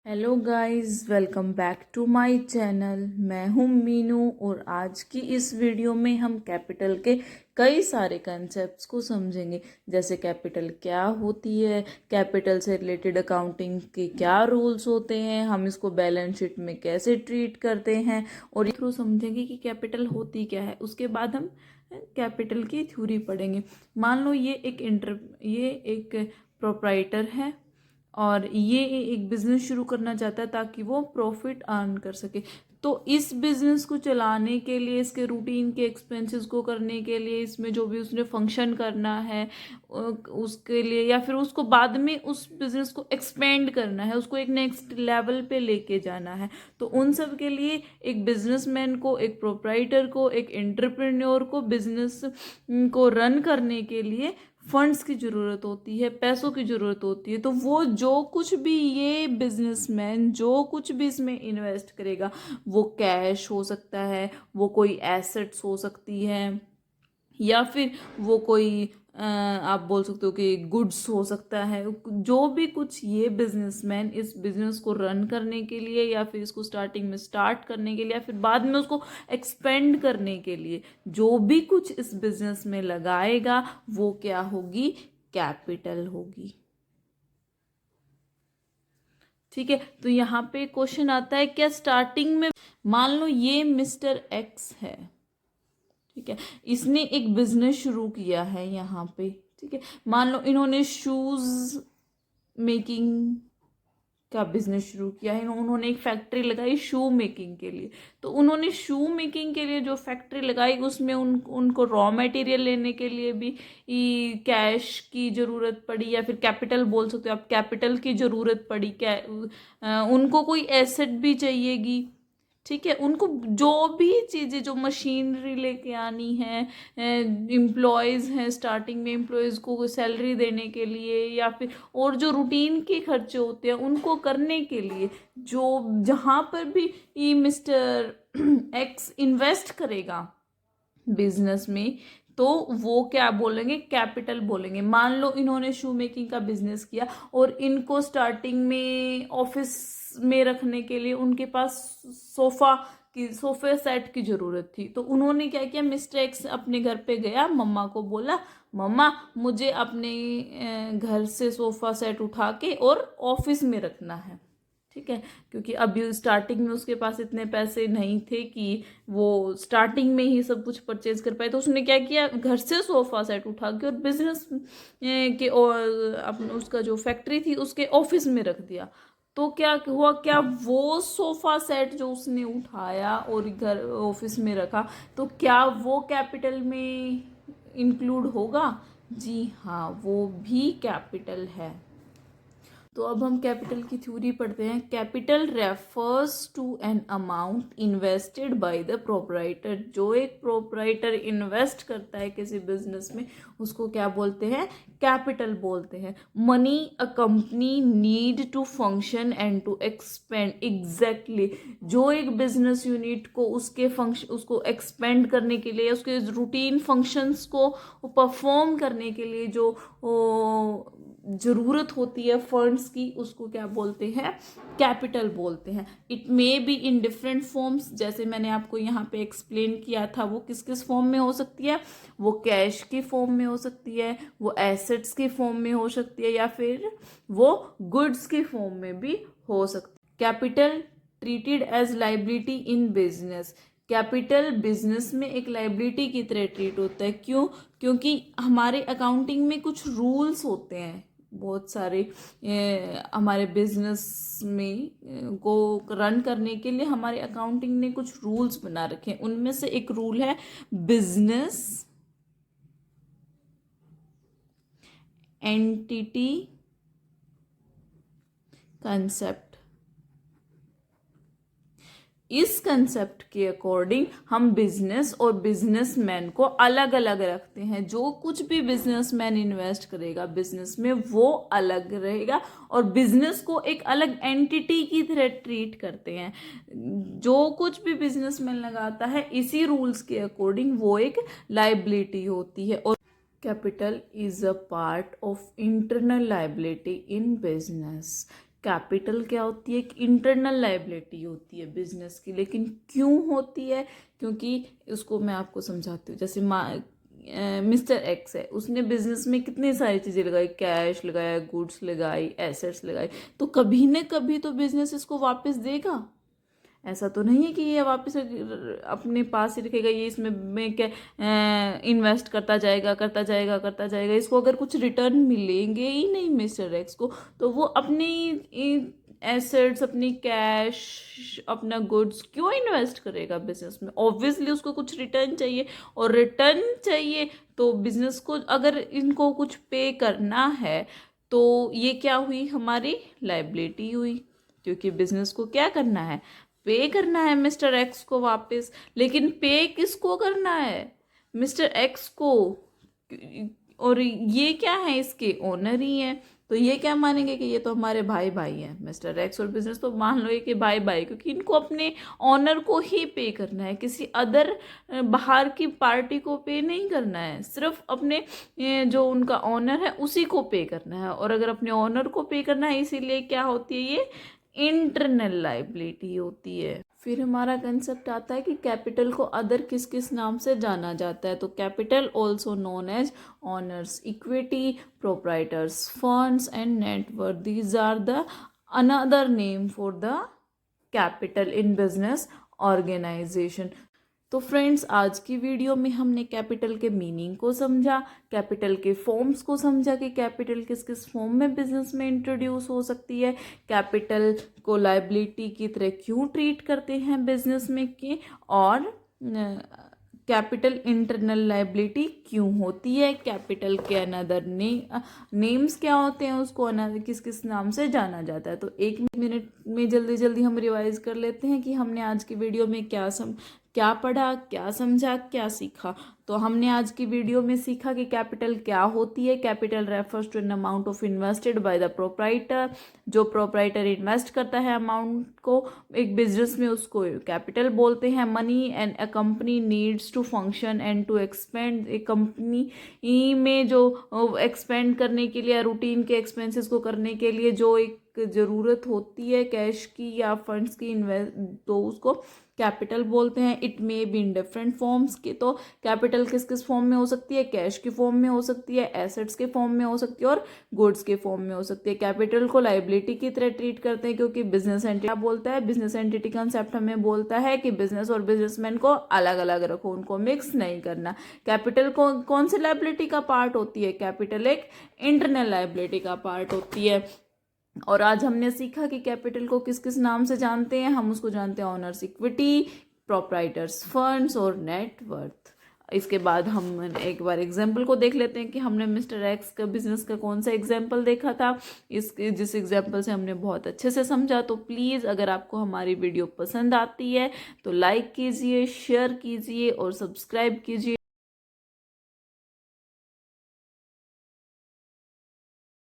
Hello guys, welcome back to my channel. मैं हूं मीनू और आज की इस वीडियो में हम कैपिटल के कई सारे कंसेप्ट्स को समझेंगे, जैसे कैपिटल क्या होती है, कैपिटल से रिलेटेड अकाउंटिंग के क्या रूल्स होते हैं, हम इसको बैलेंस शीट में कैसे ट्रीट करते हैं और ये थ्रू समझेंगे कि कैपिटल होती क्या है। उसके बाद हम कैपिटल की थ्योरी पढ़ेंगे। मान लो ये एक प्रोप्राइटर है और ये एक बिजनेस शुरू करना चाहता है ताकि वो प्रॉफिट अर्न कर सके। तो इस बिजनेस को चलाने के लिए, इसके रूटीन के एक्सपेंसेस को करने के लिए, इसमें जो भी उसने फंक्शन करना है उसके लिए, या फिर उसको बाद में उस बिजनेस को एक्सपेंड करना है, उसको एक नेक्स्ट लेवल पे लेके जाना है, तो उन सब के लिए एक बिजनेसमैन को, एक प्रोप्राइटर को, एक एंटरप्रेन्योर को बिजनेस को रन करने के लिए फंड्स की ज़रूरत होती है, पैसों की ज़रूरत होती है। तो वो जो कुछ भी ये बिजनेसमैन जो कुछ भी इसमें इन्वेस्ट करेगा, वो कैश हो सकता है, वो कोई एसेट्स हो सकती है, या फिर वो कोई आप बोल सकते हो कि गुड्स हो सकता है। जो भी कुछ ये बिजनेसमैन इस बिजनेस को रन करने के लिए, या फिर इसको स्टार्टिंग में स्टार्ट करने के लिए, या फिर बाद में उसको एक्सपेंड करने के लिए जो भी कुछ इस बिजनेस में लगाएगा, वो क्या होगी? कैपिटल होगी। ठीक है, तो यहाँ पे क्वेश्चन आता है, क्या स्टार्टिंग में मान लो ये मिस्टर एक्स है, ठीक है, इसने एक बिजनेस शुरू किया है यहाँ पे। ठीक है, मान लो इन्होंने शूज मेकिंग का बिजनेस शुरू किया है, उन्होंने एक फैक्ट्री लगाई शू मेकिंग के लिए। तो उन्होंने शू मेकिंग के लिए जो फैक्ट्री लगाई, उसमें उनको रॉ मटेरियल लेने के लिए भी कैश की ज़रूरत पड़ी, या फिर कैपिटल बोल सकते हो आप, कैपिटल की ज़रूरत पड़ी। उनको कोई एसेट भी चाहिएगी। ठीक है, उनको जो भी चीज़ें, जो मशीनरी लेके आनी है, एम्प्लॉयज़ हैं, स्टार्टिंग में एम्प्लॉयज़ को सैलरी देने के लिए, या फिर और जो रूटीन के खर्चे होते हैं उनको करने के लिए, जो जहाँ पर भी ये मिस्टर एक्स इन्वेस्ट करेगा बिजनेस में, तो वो क्या बोलेंगे? कैपिटल बोलेंगे। मान लो इन्होंने शू मेकिंग का बिजनेस किया और इनको स्टार्टिंग में ऑफिस में रखने के लिए उनके पास सोफे सेट की ज़रूरत थी। तो उन्होंने क्या किया, मिस्टर एक्स अपने घर पे गया, मम्मा को बोला, मम्मा मुझे अपने घर से सोफ़ा सेट उठा के और ऑफिस में रखना है। ठीक है, क्योंकि अभी स्टार्टिंग में उसके पास इतने पैसे नहीं थे कि वो स्टार्टिंग में ही सब कुछ परचेज कर पाए। तो उसने क्या किया, घर से सोफ़ा सेट उठा के और बिजनेस के और अपना उसका जो फैक्ट्री थी उसके ऑफिस में रख दिया। तो क्या हुआ, क्या वो सोफ़ा सेट जो उसने उठाया और घर ऑफिस में रखा, तो क्या वो कैपिटल में इंक्लूड होगा? जी हाँ, वो भी कैपिटल है। तो अब हम कैपिटल की थ्योरी पढ़ते हैं। Capital refers to an amount invested by the proprietor. जो एक प्रोप्राइटर इन्वेस्ट करता है किसी बिजनेस में, उसको क्या बोलते हैं? कैपिटल बोलते हैं। Money a company need to function and to expand. Exactly, जो एक बिजनेस यूनिट को उसके फंक्शन, उसको एक्सपेंड करने के लिए, उसके रूटीन फंक्शंस को परफॉर्म करने के लिए जो ज़रूरत होती है फंड्स की, उसको क्या बोलते हैं? कैपिटल बोलते हैं। It may be in different forms, जैसे मैंने आपको यहाँ पे एक्सप्लेन किया था, वो किस किस फॉर्म में हो सकती है? वो कैश की फॉर्म में हो सकती है, वो एसेट्स की फॉर्म में हो सकती है, या फिर वो गुड्स की फॉर्म में भी हो सकती है। Capital treated as liability in business. Capital business में एक लाइबिलिटी की तरह ट्रीट होता है। क्यों? क्योंकि हमारे अकाउंटिंग में कुछ रूल्स होते हैं, बहुत सारे हमारे बिजनेस में को रन करने के लिए हमारे अकाउंटिंग ने कुछ रूल्स बना रखे हैं। उनमें से एक रूल है बिजनेस एंटिटी कंसेप्ट। इस कंसेप्ट के अकॉर्डिंग हम बिजनेस और बिजनेसमैन को अलग अलग रखते हैं। जो कुछ भी बिजनेसमैन इन्वेस्ट करेगा बिजनेस में, वो अलग रहेगा, और बिजनेस को एक अलग एंटिटी की तरह ट्रीट करते हैं। जो कुछ भी बिजनेसमैन लगाता है, इसी रूल्स के अकॉर्डिंग वो एक लाइबिलिटी होती है। और capital is a part of internal liability in business. Capital क्या होती है? एक इंटरनल लायबिलिटी होती है बिजनेस की। लेकिन क्यों होती है? क्योंकि उसको मैं आपको समझाती हूँ। जैसे मिस्टर एक्स है, उसने बिजनेस में कितनी सारी चीज़ें लगाई, कैश लगाया, गुड्स लगाई, एसेट्स लगाई, तो कभी न कभी तो बिजनेस इसको वापस देगा। ऐसा तो नहीं है कि ये वापस अपने पास ही रखेगा, ये इसमें में क्या इन्वेस्ट करता जाएगा करता जाएगा करता जाएगा। इसको अगर कुछ रिटर्न मिलेंगे ही नहीं मिस्टर एक्स को, तो वो अपने एसेट्स, अपनी कैश, अपना गुड्स क्यों इन्वेस्ट करेगा बिजनेस में? ऑब्वियसली उसको कुछ रिटर्न चाहिए, और रिटर्न चाहिए तो बिजनेस को अगर इनको कुछ पे करना है तो ये क्या हुई? हमारी लायबिलिटी हुई, क्योंकि बिजनेस को क्या करना है? पे करना है मिस्टर एक्स को वापस। लेकिन पे किसको करना है? मिस्टर एक्स को। और ये क्या है? इसके ओनर ही है। तो ये क्या मानेंगे कि ये तो हमारे भाई भाई हैं, मिस्टर एक्स और बिजनेस, तो मान लो ये कि भाई भाई, क्योंकि इनको अपने ऑनर को ही पे करना है, किसी अदर बाहर की पार्टी को पे नहीं करना है। सिर्फ अपने जो उनका ऑनर है उसी को पे करना है। और अगर अपने ऑनर को पे करना है, इसीलिए क्या होती है? ये इंटरनल लायबिलिटी होती है। फिर हमारा कंसेप्ट आता है कि कैपिटल को अदर किस किस नाम से जाना जाता है। तो capital also known as owner's equity, proprietor's funds and net worth, these are the another name for the capital in business organisation. तो फ्रेंड्स, आज की वीडियो में हमने कैपिटल के मीनिंग को समझा, कैपिटल के फॉर्म्स को समझा कि कैपिटल किस किस फॉर्म में बिजनेस में इंट्रोड्यूस हो सकती है, कैपिटल को लायबिलिटी की तरह क्यों ट्रीट करते हैं बिजनेस में के, और कैपिटल इंटरनल लायबिलिटी क्यों होती है, कैपिटल के अनदर नेम्स क्या होते हैं, उसको अनदर किस किस नाम से जाना जाता है। तो 1 मिनट में जल्दी जल्दी हम रिवाइज कर लेते हैं कि हमने आज की वीडियो में क्या पढ़ा, क्या समझा, क्या सीखा। तो हमने आज की वीडियो में सीखा कि कैपिटल क्या होती है। Capital refers to an amount of invested by the proprietor. जो प्रोप्राइटर इन्वेस्ट करता है अमाउंट को एक बिजनेस में, उसको कैपिटल बोलते हैं। Money and a company needs to function and to expand. एक कंपनी में जो एक्सपेंड करने के लिए, रूटीन के एक्सपेंसेस को करने के लिए जो एक ज़रूरत होती है कैश की या फंड्स की, तो उसको कैपिटल बोलते हैं। It may be in different forms के। तो कैपिटल किस किस फॉर्म में हो सकती है? कैश की फॉर्म में हो सकती है, एसेट्स के फॉर्म में हो सकती है, और गुड्स के फॉर्म में हो सकती है। कैपिटल को लायबिलिटी की तरह ट्रीट करते हैं, क्योंकि बिजनेस एंटिटी क्या बोलता है? बिजनेस एंटिटी कंसेप्ट हमें बोलता है कि बिजनेस और बिजनेसमैन को अलग अलग रखो, उनको मिक्स नहीं करना। कैपिटल को कौन सी लायबिलिटी का पार्ट होती है? कैपिटल एक इंटरनल लायबिलिटी का पार्ट होती है। और आज हमने सीखा कि कैपिटल को किस किस नाम से जानते हैं। हम उसको जानते हैं ऑनर्स इक्विटी, प्रोप्राइटर्स फंड्स और नेटवर्थ। इसके बाद हम एक बार एग्जाम्पल को देख लेते हैं कि हमने मिस्टर एक्स का बिजनेस का कौन सा एग्जाम्पल देखा था। जिस एग्जाम्पल से हमने बहुत अच्छे से समझा। तो प्लीज़ अगर आपको हमारी वीडियो पसंद आती है तो लाइक कीजिए, शेयर कीजिए और सब्सक्राइब कीजिए।